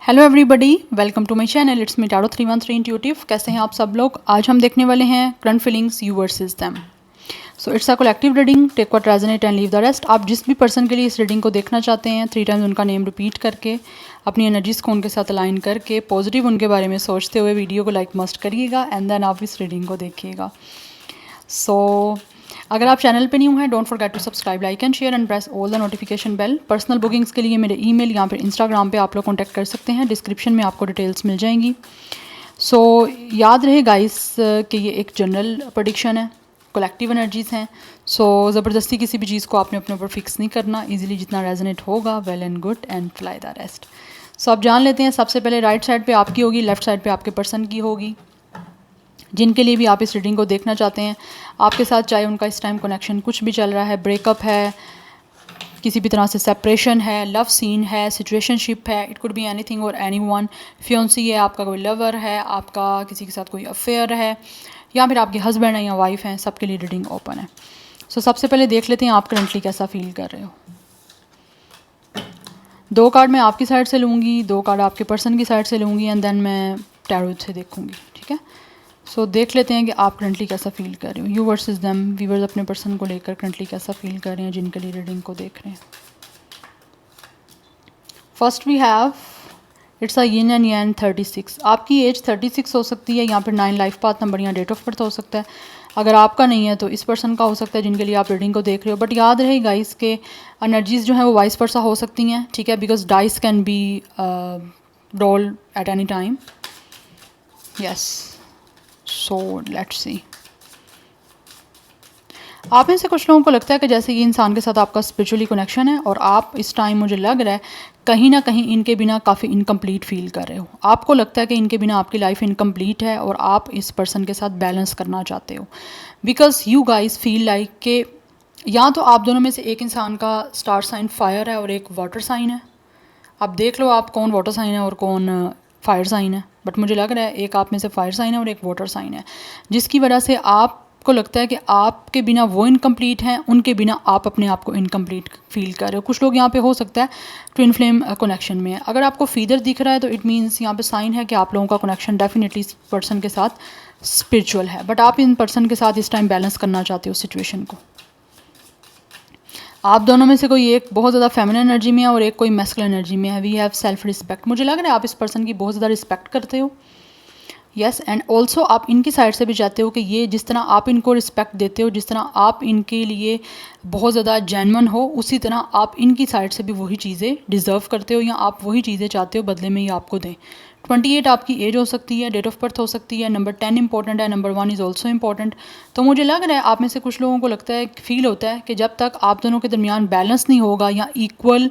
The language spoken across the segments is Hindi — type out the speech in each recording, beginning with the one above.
Hello everybody, welcome to my channel. It's me tarot 313 intuitive. कैसे हैं आप सब लोग? आज हम देखने वाले हैं current feelings you versus them. So it's a collective reading, take what resonate and leave the rest. आप जिस भी पर्सन के लिए इस रीडिंग को देखना चाहते हैं 3 टाइम्स उनका नेम रिपीट करके, अपनी एनर्जीज को उनके साथ अलाइन करके, पॉजिटिव उनके बारे में सोचते हुए वीडियो को लाइक मस्ट करिएगा एंड देन आप इस रीडिंग को देखिएगा। सो अगर आप चैनल पे न्यू हैं, don't forget to subscribe, like and share and press all the notification bell. Personal bookings के लिए मेरे ईमेल या फिर इंस्टाग्राम पे आप लोग कांटेक्ट कर सकते हैं, डिस्क्रिप्शन में आपको डिटेल्स मिल जाएंगी। सो याद रहे गाइस कि ये एक जनरल प्रेडिक्शन है, कलेक्टिव एनर्जीज़ हैं। सो ज़बरदस्ती किसी भी चीज़ को आपने अपने ऊपर फिक्स नहीं करना। इजीली जितना रेजोनेट होगा well and good and fly the rest. So आप जान लेते हैं, सबसे पहले राइट साइड पे आपकी होगी, लेफ्ट साइड पे आपके पर्सन की होगी। जिनके लिए भी आप इस रीडिंग को देखना चाहते हैं, आपके साथ चाहे उनका इस टाइम कनेक्शन कुछ भी चल रहा है, ब्रेकअप है, किसी भी तरह से सेपरेशन है, लव सीन है, सिचुएशनशिप है, इट कुड बी एनीथिंग और एनीवन, फियोंसी है, आपका कोई लवर है, आपका किसी के साथ कोई अफेयर है, या फिर आपके हस्बैंड है या वाइफ हैं, सबके लिए रीडिंग ओपन है। सो सबसे पहले देख लेते हैं आप करंटली कैसा फील कर रहे हो। 2 कार्ड मैं आपकी साइड से लूँगी, 2 कार्ड आपके पर्सन की साइड से लूँगी एंड देन मैं टैरो से देखूँगी, ठीक है। सो देख लेते हैं कि आप करंटली कैसा फील कर रहे हो। यू वर्सेस देम, व्यूअर्स अपने पर्सन को लेकर करंटली कैसा फील कर रहे हैं जिनके लिए रीडिंग को देख रहे हैं। First we have it's a yin and yang 36। आपकी एज 36 हो सकती है, यहाँ पर 9 लाइफ पाथ नंबर या डेट ऑफ बर्थ हो सकता है। अगर आपका नहीं है तो इस पर्सन का हो सकता है जिनके लिए आप रीडिंग को देख रहे हो। बट याद रहे गाइस के एनर्जीज जो है वो वाइस वर्सा हो सकती हैं, ठीक है, because dice can be roll at any time. Yes, so let's see. आप में से कुछ लोगों को लगता है कि जैसे ये इंसान के साथ आपका स्पिरिचुअली कनेक्शन है और आप इस टाइम, मुझे लग रहा है, कहीं ना कहीं इनके बिना काफ़ी इनकम्प्लीट फील कर रहे हो। आपको लगता है कि इनके बिना आपकी लाइफ इनकम्प्लीट है और आप इस पर्सन के साथ बैलेंस करना चाहते हो, because you guys feel like कि या तो आप दोनों में से एक इंसान का स्टार साइन फायर है और एक वाटर साइन है। आप देख लो आप कौन वाटर साइन है और कौन फायर साइन है, बट मुझे लग रहा है एक आप में से फायर साइन है और एक वाटर साइन है, जिसकी वजह से आपको लगता है कि आपके बिना वो इनकम्प्लीट हैं, उनके बिना आप अपने आप को इनकम्प्लीट फील कर रहे हो। कुछ लोग यहाँ पे हो सकता है ट्विन फ्लेम कनेक्शन में है। अगर आपको फीदर दिख रहा है तो इट मीन्स यहाँ पे साइन है कि आप लोगों का कनेक्शन डेफिनेटली इस पर्सन के साथ स्पिरिचुअल है, बट आप इन पर्सन के साथ इस टाइम बैलेंस करना चाहते हो सिचुएशन को। आप दोनों में से कोई एक बहुत ज़्यादा फेमिनिन एनर्जी में है और एक कोई मैस्कुलिन एनर्जी में है। We have self respect. मुझे लग रहा है आप इस पर्सन की बहुत ज़्यादा रिस्पेक्ट करते हो। यस, एंड ऑल्सो आप इनकी साइड से भी चाहते हो कि ये जिस तरह आप इनको रिस्पेक्ट देते हो, जिस तरह आप इनके लिए बहुत ज़्यादा जेन्युइन हो, उसी तरह आप इनकी साइड से भी वही चीज़ें डिज़र्व करते हो या आप वही चीज़ें चाहते हो बदले में ये आपको दें। 28 आपकी एज हो सकती है, डेट ऑफ बर्थ हो सकती है, नंबर 10 इंपॉर्टेंट है, नंबर 1 इज़ ऑल्सो इंपॉर्टेंट। तो मुझे लग रहा है आप में से कुछ लोगों को लगता है, फील होता है कि जब तक आप दोनों के दरमियान बैलेंस नहीं होगा या इक्वल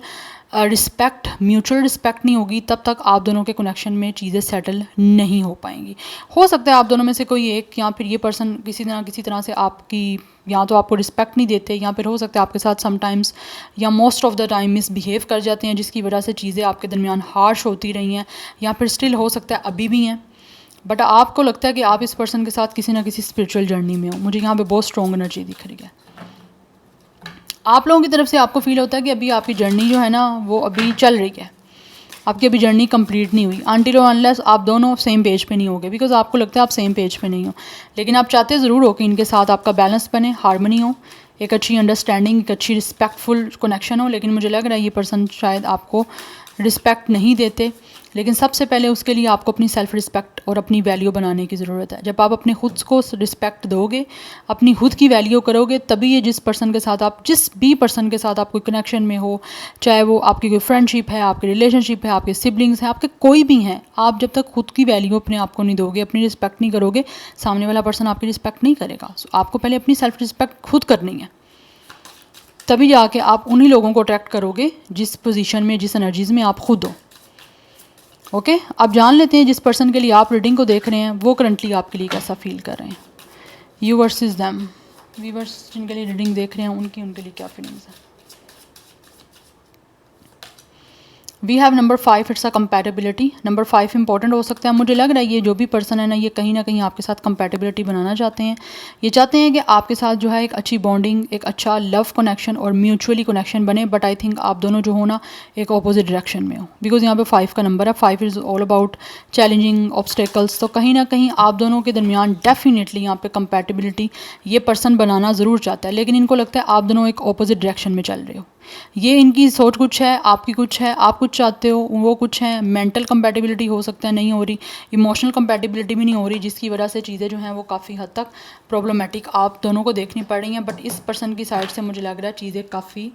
रिस्पेक्ट, म्यूचुअल रिस्पेक्ट नहीं होगी, तब तक आप दोनों के कनेक्शन में चीज़ें सेटल नहीं हो पाएंगी। हो सकता है आप दोनों में से कोई एक या फिर ये पर्सन किसी तरह से आपकी या तो आपको रिस्पेक्ट नहीं देते, या फिर हो सकता है आपके साथ समटाइम्स या most of the time misbehave कर जाते हैं, जिसकी वजह से चीज़ें आपके दरमियान हार्श होती रही हैं, या फिर स्टिल हो सकता है अभी भी हैं। बट आपको लगता है कि आप इस पर्सन के साथ किसी ना किसी स्पिरिचुअल जर्नी में हो। मुझे यहाँ पे बहुत स्ट्रॉन्ग एनर्जी दिख रही है। आप लोगों की तरफ से आपको फील होता है कि अभी आपकी जर्नी जो है ना वो अभी चल रही है, आपकी अभी जर्नी कंप्लीट नहीं हुई अनटिल और अनलेस आप दोनों सेम पेज पे नहीं होगे, बिकॉज आपको लगता है आप सेम पेज पे नहीं हो, लेकिन आप चाहते ज़रूर हो कि इनके साथ आपका बैलेंस बने, हार्मनी हो, एक अच्छी अंडरस्टैंडिंग, एक अच्छी रिस्पेक्टफुल कनेक्शन हो। लेकिन मुझे लग रहा है ये पर्सन शायद आपको रिस्पेक्ट नहीं देते, लेकिन सबसे पहले उसके लिए आपको अपनी सेल्फ रिस्पेक्ट और अपनी वैल्यू बनाने की ज़रूरत है। जब आप अपने खुद को रिस्पेक्ट दोगे, अपनी खुद की वैल्यू करोगे, तभी ये जिस पर्सन के साथ आप, जिस भी पर्सन के साथ आप कोई कनेक्शन में हो, चाहे वो आपकी कोई फ्रेंडशिप है, आपकी रिलेशनशिप है, आपके सिबलिंग्स हैं, आपके कोई भी हैं, आप जब तक खुद की वैल्यू अपने आप को नहीं दोगे, अपनी रिस्पेक्ट नहीं करोगे, सामने वाला पर्सन आपकी रिस्पेक्ट नहीं करेगा। सो आपको पहले अपनी सेल्फ रिस्पेक्ट खुद करनी है, तभी जाके आप उन्हीं लोगों को अट्रैक्ट करोगे जिस पोजीशन में, जिस एनर्जीज़ में आप खुद हो। ओके, अब जान लेते हैं जिस पर्सन के लिए आप रीडिंग को देख रहे हैं वो करंटली आपके लिए कैसा फील कर रहे हैं। यू वर्सेस देम, व्यूअर्स जिनके लिए रीडिंग देख रहे हैं उनके लिए क्या फीलिंग्स है। We have number 5, it's a compatibility. Number 5 important हो सकता है। मुझे लग रहा है ये जो भी पर्सन है ना, ये कहीं ना कहीं आपके साथ कंपैटिबिलिटी बनाना चाहते हैं। ये चाहते हैं कि आपके साथ जो है एक अच्छी बॉन्डिंग, एक अच्छा लव कनेक्शन और म्यूचुअली कनेक्शन बने, बट आई थिंक आप दोनों जो हो ना एक अपोजिट डायरेक्शन में हो, बिकॉज यहाँ पे 5 का नंबर है। 5 is all about challenging obstacles. तो कहीं ना कहीं आप दोनों के दरमियान डेफिनेटली यहाँ पे कंपैटिबिलिटी ये पर्सन बनाना ज़रूर चाहता है, लेकिन इनको लगता है आप दोनों एक अपोजिट डायरेक्शन में चल रहे हो। ये इनकी सोच कुछ है, आपकी कुछ है, आप कुछ चाहते हो, वो कुछ है। मेंटल कंपैटिबिलिटी हो सकता है नहीं हो रही, इमोशनल कंपैटिबिलिटी भी नहीं हो रही, जिसकी वजह से चीज़ें जो हैं वो काफ़ी हद तक प्रॉब्लमेटिक आप दोनों को देखनी पड़ रही हैं। बट इस पर्सन की साइड से मुझे लग रहा है चीज़ें काफ़ी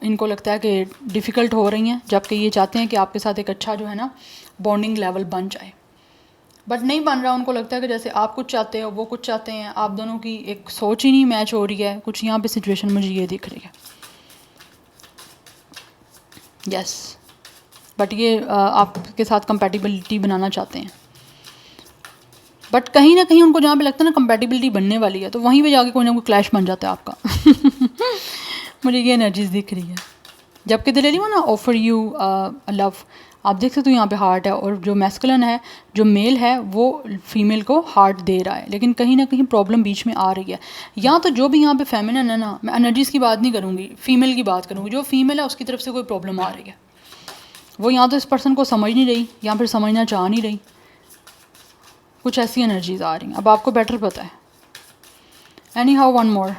इनको लगता है कि डिफ़िकल्ट हो रही हैं, जबकि ये चाहते हैं कि आपके साथ एक अच्छा जो है ना बॉन्डिंग लेवल बन जाए, बट नहीं बन रहा। उनको लगता है कि जैसे आप कुछ चाहते हो वो कुछ चाहते हैं, आप दोनों की एक सोच ही नहीं मैच हो रही है। कुछ यहाँ पे सिचुएशन मुझे ये दिख रही है। यस, बट ये आपके साथ कंपैटिबिलिटी बनाना चाहते हैं, बट कहीं ना कहीं उनको जहाँ पे लगता है ना कंपैटिबिलिटी बनने वाली है, तो वहीं पे जाके कोई ना कोई क्लैश बन जाता है आपका। मुझे ये एनर्जीज दिख रही है। जबकि दिलेरी वो ना ऑफर यू लव, आप देख सकते हो यहाँ पे हार्ट है, और जो मैस्कुलिन है, जो मेल है, वो फीमेल को हार्ट दे रहा है, लेकिन कहीं ना कहीं प्रॉब्लम बीच में आ रही है। या तो जो भी यहाँ पे फेमिनिन है ना, मैं एनर्जीज़ की बात नहीं करूँगी, फीमेल की बात करूँगी। जो फीमेल है उसकी तरफ से कोई प्रॉब्लम आ रही है, वो यहाँ तो इस पर्सन को समझ नहीं रही या फिर समझना चाह नहीं रही। कुछ ऐसी एनर्जीज आ रही हैं, अब आपको बेटर पता है। Anyhow one more,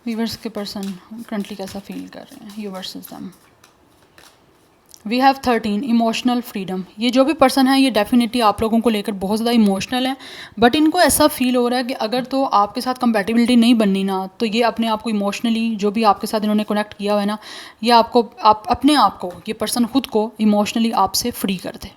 viewers के पर्सन करंटली कैसा फील कर रहे हैं, you versus them. We have 13 emotional freedom. ये जो भी पर्सन है ये डेफिनेटली आप लोगों को लेकर बहुत ज़्यादा इमोशनल है, बट इनको ऐसा फील हो रहा है कि अगर तो आपके साथ कंपैटिबिलिटी नहीं बननी ना, तो ये अपने आप को इमोशनली, जो भी आपके साथ इन्होंने कनेक्ट किया हुआ है ना, ये आपको अपने आप को, ये पर्सन खुद को इमोशनली आपसे फ्री कर दे,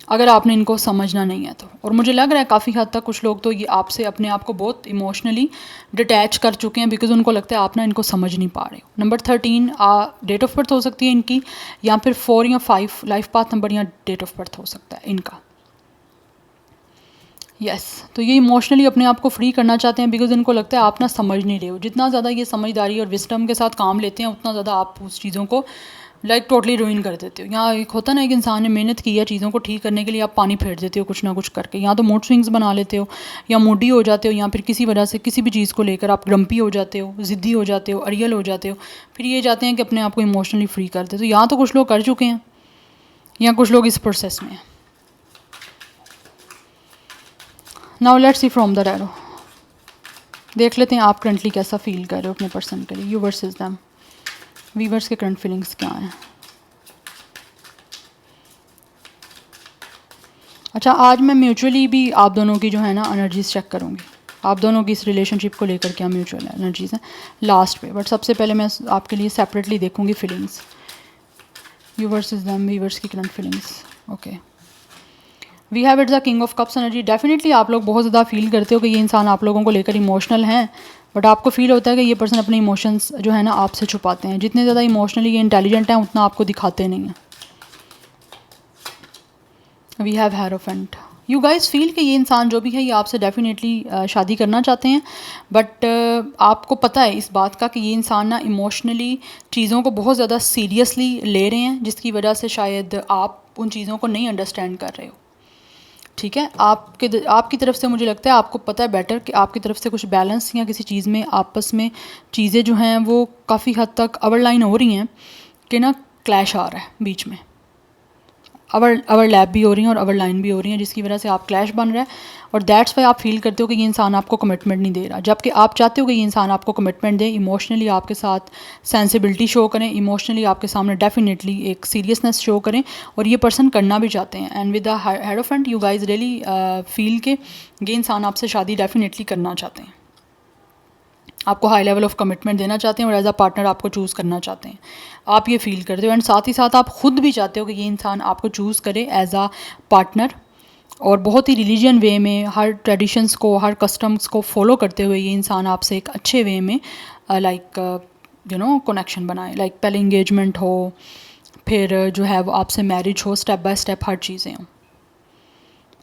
अगर आपने इनको समझना नहीं है तो। और मुझे लग रहा है काफ़ी हद तक कुछ लोग तो ये आपसे अपने आप को बहुत इमोशनली डिटैच कर चुके हैं, बिकॉज उनको लगता है आप ना इनको समझ नहीं पा रहे हो। नंबर 13 डेट ऑफ बर्थ हो सकती है इनकी, या फिर 4 या 5 लाइफ पाथ नंबर या डेट ऑफ बर्थ हो सकता है इनका। यस, तो ये इमोशनली अपने आप को फ्री करना चाहते हैं, बिकॉज इनको लगता है आप ना समझ नहीं रहे हो। जितना ज़्यादा ये समझदारी और विस्डम के साथ काम लेते हैं, उतना ज़्यादा आप उस चीज़ों को टोटली रूइन कर देते हो। यहाँ एक होता ना, एक इंसान ने मेहनत की है चीज़ों को ठीक करने के लिए, आप पानी फेर देते हो कुछ ना कुछ करके। यहाँ तो मूड स्विंग्स बना लेते हो, या मूडी हो जाते हो, या फिर किसी वजह से किसी भी चीज़ को लेकर आप ग्रम्पी हो जाते हो, ज़िद्दी हो जाते हो, अरियल हो जाते हो, फिर ये चाहते हैं कि अपने आप को इमोशनली फ्री कर दे। तो यहाँ तो कुछ लोग कर चुके हैं, या कुछ लोग इस प्रोसेस में हैं। Now let's see from the tarot, देख लेते हैं आप करंटली कैसा फील कर रहे हो अपने पर्सन के लिए, यू वर्सेस देम। वीवर्स के करंट फीलिंग्स क्या हैं? अच्छा, आज मैं म्यूचुअली भी आप दोनों की जो है ना एनर्जीज चेक करूँगी, आप दोनों की इस रिलेशनशिप को लेकर क्या म्यूचुअल एनर्जीज हैं लास्ट पे। बट सबसे पहले मैं आपके लिए सेपरेटली देखूँगी feelings, you versus them, viewers की current feelings. Okay, we have it's the king of cups energy. Definitely आप लोग बहुत ज़्यादा फील करते हो कि ये इंसान आप लोगों को लेकर इमोशनल हैं, बट आपको फील होता है कि ये पर्सन अपने इमोशंस जो है ना आपसे छुपाते हैं। जितने ज़्यादा इमोशनली ये इंटेलिजेंट हैं, उतना आपको दिखाते नहीं हैं। We have hierophant. You guys feel कि ये इंसान जो भी है ये आपसे डेफिनेटली शादी करना चाहते हैं, बट आपको पता है इस बात का कि ये इंसान ना इमोशनली चीज़ों को बहुत ज़्यादा सीरियसली ले रहे हैं, जिसकी वजह से शायद आप उन चीज़ों को नहीं अंडरस्टैंड कर रहे हो। ठीक है, आपकी तरफ से मुझे लगता है आपको पता है बेटर कि आपकी तरफ से कुछ बैलेंस या किसी चीज़ में आपस में चीज़ें जो हैं वो काफ़ी हद तक ओवरलाइन हो रही हैं, कि ना क्लैश आ रहा है बीच में, ओवरलैप भी हो रही हैं और ओवरलाइन भी हो रही हैं, जिसकी वजह से आप क्लैश बन रहा है। और दैट्स वाई आप फील करते हो कि ये इंसान आपको कमिटमेंट नहीं दे रहा, जबकि आप चाहते हो कि ये इंसान आपको कमिटमेंट दे, इमोशनली आपके साथ सेंसिबिलिटी शो करें, इमोशनली आपके सामने डेफिनेटली एक सीरियसनेस शो करें, और ये पर्सन करना भी चाहते हैं। And with the hierophant you guys really feel के ये इंसान आपसे शादी डेफिनेटली करना चाहते हैं, आपको हाई लेवल ऑफ कमिटमेंट देना चाहते हैं, और एज अ पार्टनर आपको चूज़ करना चाहते हैं। आप ये फील करते हो, एंड साथ ही साथ आप खुद भी चाहते हो कि ये इंसान आपको चूज़ करे एज अ पार्टनर, और बहुत ही रिलीजियन वे में हर ट्रेडिशंस को, हर कस्टम्स को फॉलो करते हुए ये इंसान आपसे एक अच्छे वे में लाइक यू नो कनेक्शन बनाए। लाइक पहले इंगेजमेंट हो, फिर जो है वो आपसे मैरिज हो, स्टेप बाय स्टेप हर चीज़ें हों।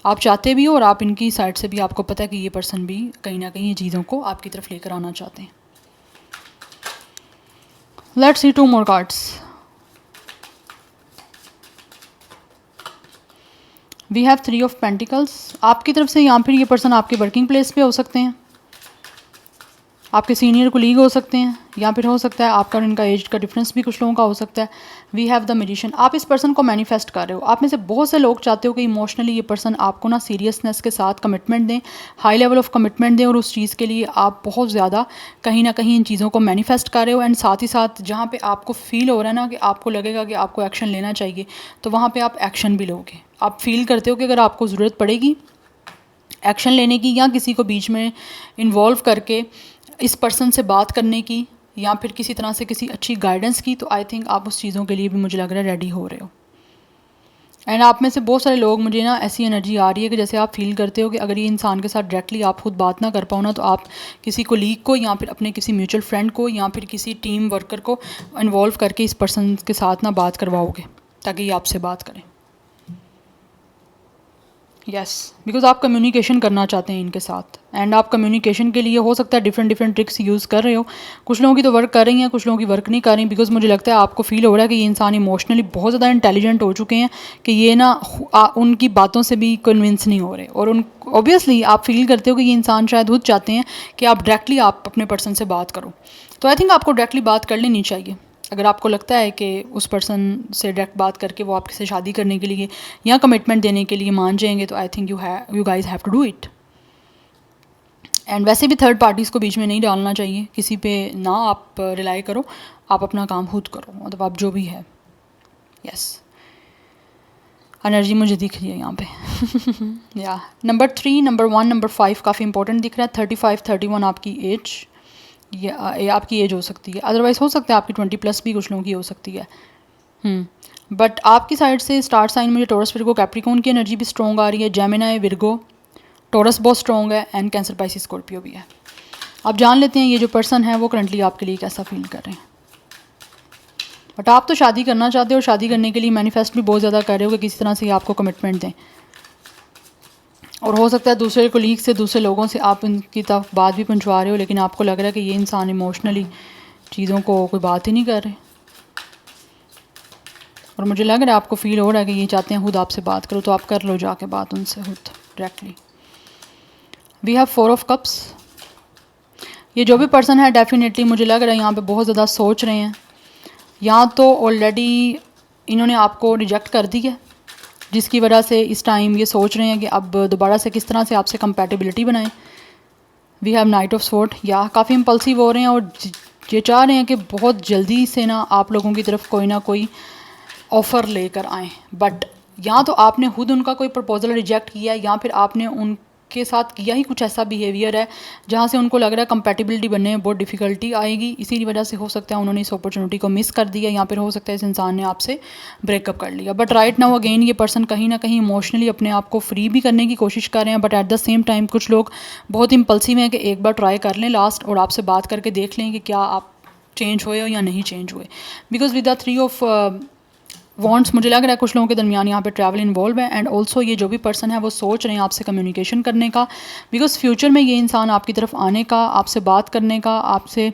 आप चाहते भी हो, और आप इनकी साइड से भी आपको पता है कि ये पर्सन भी कहीं ना कहीं ये चीज़ों को आपकी तरफ लेकर आना चाहते हैं। Let's see 2 more cards. We have 3 of pentacles. आपकी तरफ से यहाँ फिर ये पर्सन आपके वर्किंग प्लेस पे हो सकते हैं, आपके सीनियर कोलीग हो सकते हैं, या फिर हो सकता है आपका और इनका एज का डिफरेंस भी कुछ लोगों का हो सकता है। We have the magician. आप इस पर्सन को मैनिफेस्ट कर रहे हो। आप में से बहुत से लोग चाहते हो कि इमोशनली ये पर्सन आपको ना सीरियसनेस के साथ कमिटमेंट दें, हाई लेवल ऑफ कमिटमेंट दें, और उस चीज़ के लिए आप बहुत ज़्यादा कहीं ना कहीं इन चीज़ों को मैनिफेस्ट कर रहे हो। एंड साथ ही साथ जहाँ पे आपको फील हो रहा है ना कि आपको लगेगा कि आपको एक्शन लेना चाहिए, तो वहाँ पर आप एक्शन भी लोगे। आप फील करते हो कि अगर आपको ज़रूरत पड़ेगी एक्शन लेने की, या किसी को बीच में इन्वॉल्व करके इस पर्सन से बात करने की, या फिर किसी तरह से किसी अच्छी गाइडेंस की, तो आई थिंक आप उस चीज़ों के लिए भी मुझे लग रहा है रेडी हो रहे हो। एंड आप में से बहुत सारे लोग, मुझे ना ऐसी एनर्जी आ रही है कि जैसे आप फील करते हो कि अगर ये इंसान के साथ डायरेक्टली आप खुद बात ना कर पाओ ना, तो आप किसी कोलीग को या फिर अपने किसी म्यूचुअल फ्रेंड को या फिर किसी टीम वर्कर को इन्वॉल्व करके इस पर्सन के साथ ना बात करवाओगे ताकि ये आपसे बात करें। यस, बिकॉज आप कम्युनिकेशन करना चाहते हैं इनके साथ, एंड आप कम्युनिकेशन के लिए हो सकता है डिफरेंट ट्रिक्स यूज़ कर रहे हो। कुछ लोगों की तो वर्क कर रही हैं, कुछ लोगों की वर्क नहीं कर रही, बिकॉज मुझे लगता है आपको फील हो रहा है कि ये इंसान इमोशनली बहुत ज़्यादा इंटेलिजेंट हो चुके हैं कि ये ना उनकी बातों से भी कन्विंस नहीं हो रहे, और उन ऑब्वियसली आप फील करते हो कि ये इंसान शायद खुद चाहते हैं कि आप डायरेक्टली आप अपने पर्सन से बात करो। तो आई थिंक आपको डायरेक्टली बात कर लेनी चाहिए। अगर आपको लगता है कि उस पर्सन से डायरेक्ट बात करके वो आपके से शादी करने के लिए या कमिटमेंट देने के लिए मान जाएंगे, तो I think you guys have to do it. And वैसे भी थर्ड पार्टीज़ को बीच में नहीं डालना चाहिए, किसी पे ना आप रिलाई करो, आप अपना काम खुद करो, मतलब आप जो भी है। यस, एनर्जी मुझे दिख रही है यहाँ पे। या नंबर 3, नंबर 1, नंबर 5 काफ़ी इंपॉर्टेंट दिख रहा है। 35, 31 आपकी एज, ये आपकी एज हो सकती है, अदरवाइज़ हो सकता है आपकी 20+ भी कुछ लोगों की हो सकती है। बट आपकी साइड से स्टार साइन मुझे टॉरस, विर्गो, कैप्रिकॉर्न की एनर्जी भी स्ट्रॉन्ग आ रही है। जेमिनी, विर्गो, टॉरस बहुत स्ट्रॉन्ग है, एंड कैंसर, पाइसिस, स्कॉर्पियो भी है। आप जान लेते हैं ये जो पर्सन है वो करंटली आपके लिए कैसा फील कर रहे हैं। बट आप तो शादी करना चाहते हो, शादी करने के लिए मैनिफेस्ट भी बहुत ज़्यादा कर रहे हो कि किसी तरह से आपको कमिटमेंट दें, और हो सकता है दूसरे कोलीग से, दूसरे लोगों से आप उनकी तरफ बात भी पहुंचवा रहे हो, लेकिन आपको लग रहा है कि ये इंसान इमोशनली चीज़ों को कोई बात ही नहीं कर रहे, और मुझे लग रहा है आपको फील हो रहा है कि ये चाहते हैं खुद आपसे बात करो, तो आप कर लो जाके बात उनसे खुद directly. We have 4 of cups. ये जो भी पर्सन है डेफिनेटली मुझे लग रहा है यहाँ पे बहुत ज़्यादा सोच रहे हैं, या तो ऑलरेडी इन्होंने आपको रिजेक्ट कर दी है, जिसकी वजह से इस टाइम ये सोच रहे हैं कि अब दोबारा से किस तरह से आपसे कंपैटिबिलिटी बनाएं। We have knight of sword, या काफ़ी इम्पल्सिव हो रहे हैं और ये चाह रहे हैं कि बहुत जल्दी से ना आप लोगों की तरफ कोई ना कोई ऑफ़र लेकर आएँ, बट या तो आपने खुद उनका कोई प्रपोज़ल रिजेक्ट किया, या फिर आपने उनके साथ किया ही कुछ ऐसा बिहेवियर है जहाँ से उनको लग रहा है कंपैटिबिलिटी बनने में बहुत डिफ़िकल्टी आएगी। इसी वजह से हो सकता है उन्होंने इस अपॉर्चुनिटी को मिस कर दिया, या फिर हो सकता है इस इंसान ने आपसे ब्रेकअप कर लिया। बट राइट नाउ अगेन ये पर्सन कहीं ना कहीं इमोशनली अपने आप को फ्री भी करने की कोशिश कर रहे हैं, but at the same time कुछ लोग बहुत इम्पल्सिव हैं कि एक बार ट्राई कर लें लास्ट, और आपसे बात करके देख लें कि क्या आप चेंज हुए हो या नहीं चेंज हुए। Because with the 3 of wants मुझे लग रहा है कुछ लोगों के दरमियान यहाँ पे ट्रैवल इन्वॉल्व है, एंड ऑल्सो ये जो भी पर्सन है वो सोच रहे हैं आपसे कम्युनिकेशन करने का, बिकॉज फ्यूचर में ये इंसान आपकी तरफ आने का, आपसे बात करने का, आपसे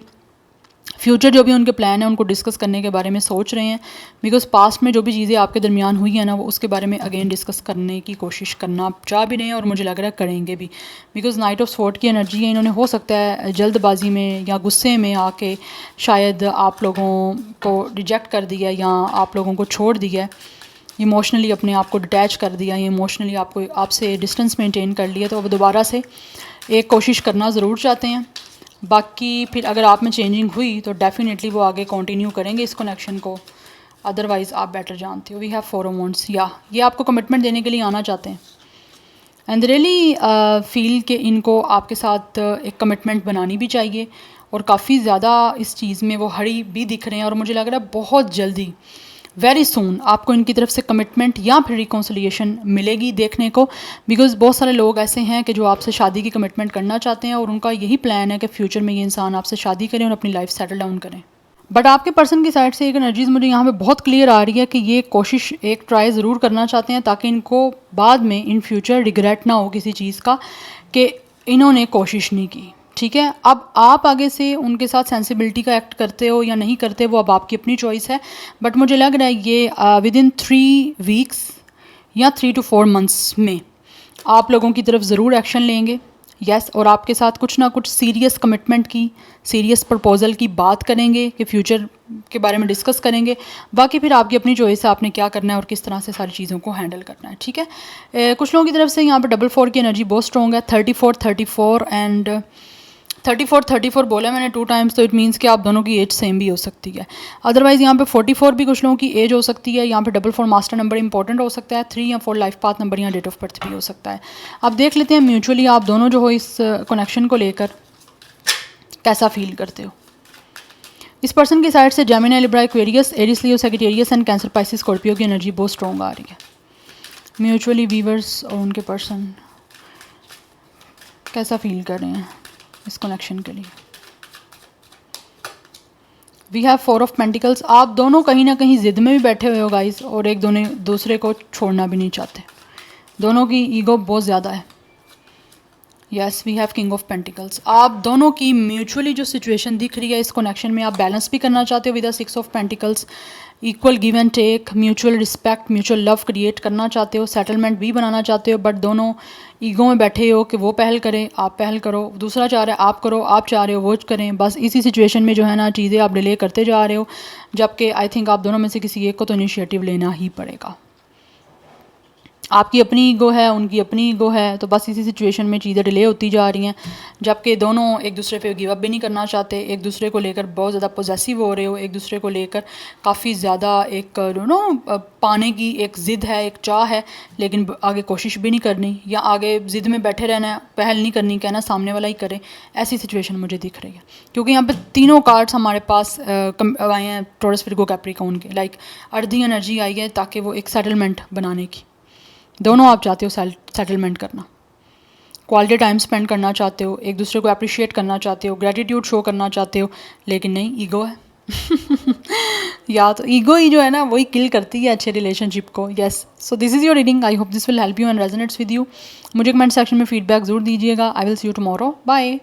फ्यूचर जो भी उनके प्लान है उनको डिस्कस करने के बारे में सोच रहे हैं, बिकॉज पास्ट में जो भी चीज़ें आपके दरमियान हुई है ना वो उसके बारे में अगेन डिस्कस करने की कोशिश करना चाह भी रहे हैं, और मुझे लग रहा है करेंगे भी, बिकॉज नाइट ऑफ स्वॉर्ड की एनर्जी है। इन्होंने हो सकता है जल्दबाजी में या गुस्से में आके शायद आप लोगों को रिजेक्ट कर दिया, या आप लोगों को छोड़ दिया, इमोशनली अपने आप को डिटैच कर दिया, या इमोशनली आपको आपसे डिस्टेंस मेंटेन कर लिया, तो अब दोबारा से एक कोशिश करना ज़रूर चाहते हैं। बाकी फिर अगर आप में चेंजिंग हुई तो डेफिनेटली वो आगे कंटिन्यू करेंगे इस कनेक्शन को, अदरवाइज़ आप बेटर जानते हो। वी हैव 4 ऑफ वांड्स, या ये आपको कमिटमेंट देने के लिए आना चाहते हैं, एंड रियली फील कि इनको आपके साथ एक कमिटमेंट बनानी भी चाहिए, और काफ़ी ज़्यादा इस चीज़ में वो हड़ी भी दिख रहे हैं, और मुझे लग रहा है बहुत जल्दी वेरी सून आपको इनकी तरफ से कमिटमेंट या फिर रिकॉन्सिलिएशन मिलेगी देखने को, बिकॉज बहुत सारे लोग ऐसे हैं कि जो आपसे शादी की कमिटमेंट करना चाहते हैं, और उनका यही प्लान है कि फ्यूचर में ये इंसान आपसे शादी करें और अपनी लाइफ सेटल डाउन करें। बट आपके पर्सन की साइड से एक एनर्जीज मुझे यहाँ पे बहुत क्लियर आ रही है कि ये कोशिश एक ट्राई ज़रूर करना चाहते हैं, ताकि इनको बाद में इन फ्यूचर रिग्रेट ना हो किसी चीज़ का कि इन्होंने कोशिश नहीं की। ठीक है, अब आप आगे से उनके साथ सेंसिबिलिटी का एक्ट करते हो या नहीं करते वो अब आपकी अपनी चॉइस है, बट मुझे लग रहा है ये विद इन 3 वीक्स या 3 to 4 मंथ्स में आप लोगों की तरफ ज़रूर एक्शन लेंगे। यस, और आपके साथ कुछ ना कुछ सीरियस कमिटमेंट की, सीरियस प्रपोज़ल की बात करेंगे कि फ्यूचर के बारे में डिस्कस करेंगे। बाकी फिर आपकी अपनी चॉइस है, आपने क्या करना है और किस तरह से सारी चीज़ों को हैंडल करना है। ठीक है, कुछ लोगों की तरफ से यहाँ पर 4 की एनर्जी बहुत स्ट्रॉन्ग है। 34 एंड 34 बोला मैंने 2 टाइम्स, तो इट मीन्स कि आप दोनों की एज सेम भी हो सकती है। अदरवाइज़ यहाँ पे 44 भी कुछ लोगों की एज हो सकती है। यहाँ पे 4 मास्टर नंबर इंपॉर्टेंट हो सकता है। 3 या 4 लाइफ पाथ नंबर या डेट ऑफ बर्थ भी हो सकता है। अब देख लेते हैं म्यूचुअली आप दोनों जो हो इस कनेक्शन को लेकर कैसा फील करते हो। इस पर्सन की साइड से Gemini, Libra, Aquarius, Aries, Leo, Sagittarius and Cancer, Pisces, Scorpio की एनर्जी बहुत स्ट्रॉन्ग आ रही है। म्यूचुअली वीवर्स और उनके पर्सन कैसा फील कर रहे हैं इस कनेक्शन के लिए। We have 4 of pentacles. आप दोनों कहीं ना कहीं ज़िद में भी बैठे हुए हो गाइस, और एक दूसरे को छोड़ना भी नहीं चाहते। दोनों की ईगो बहुत ज़्यादा है। Yes, we have king of pentacles. आप दोनों की म्यूचुअली जो सिचुएशन दिख रही है इस कनेक्शन में, आप बैलेंस भी करना चाहते हो with the 6 of pentacles. Equal give and take, mutual respect, mutual love create करना चाहते हो, सेटलमेंट भी बनाना चाहते हो, बट दोनों ईगो में बैठे हो कि वो पहल करें, आप पहल करो, दूसरा चाह रहा है आप करो, आप चाह रहे हो वो करें। बस इसी सिचुएशन में जो है ना चीज़ें आप डिले करते जा रहे हो, जबकि आई थिंक आप दोनों में से किसी एक को तो इनिशिएटिव लेना ही पड़ेगा। आपकी अपनी ईगो है, उनकी अपनी ईगो है, तो बस इसी सिचुएशन में चीज़ें डिले होती जा रही हैं, जबकि दोनों एक दूसरे पे गिव अप भी नहीं करना चाहते। एक दूसरे को लेकर बहुत ज़्यादा पॉजेसिव हो रहे हो, एक दूसरे को लेकर काफ़ी ज़्यादा एक पाने की एक ज़िद है, एक चाह है, लेकिन आगे कोशिश भी नहीं करनी, या आगे ज़िद में बैठे रहना है, पहल नहीं करनी, कहना सामने वाला ही करे। ऐसी सिचुएशन मुझे दिख रही है, क्योंकि यहाँ पर तीनों कार्ड्स हमारे पास आए हैं टॉरस, विर्गो, कैप्रिकॉर्न के। लाइक अर्धी एनर्जी आई है ताकि वो एक सेटलमेंट बनाने की। दोनों आप चाहते हो सेटलमेंट करना, क्वालिटी टाइम स्पेंड करना चाहते हो, एक दूसरे को अप्रिशिएट करना चाहते हो, ग्रेटिट्यूड शो करना चाहते हो, लेकिन नहीं, ईगो है। या तो ईगो ही जो है ना वही किल करती है अच्छे रिलेशनशिप को। Yes, so this is your reading. I hope this will help you and resonates with you. मुझे कमेंट सेक्शन में फीडबैक जरूर दीजिएगा। I will see you tomorrow. Bye.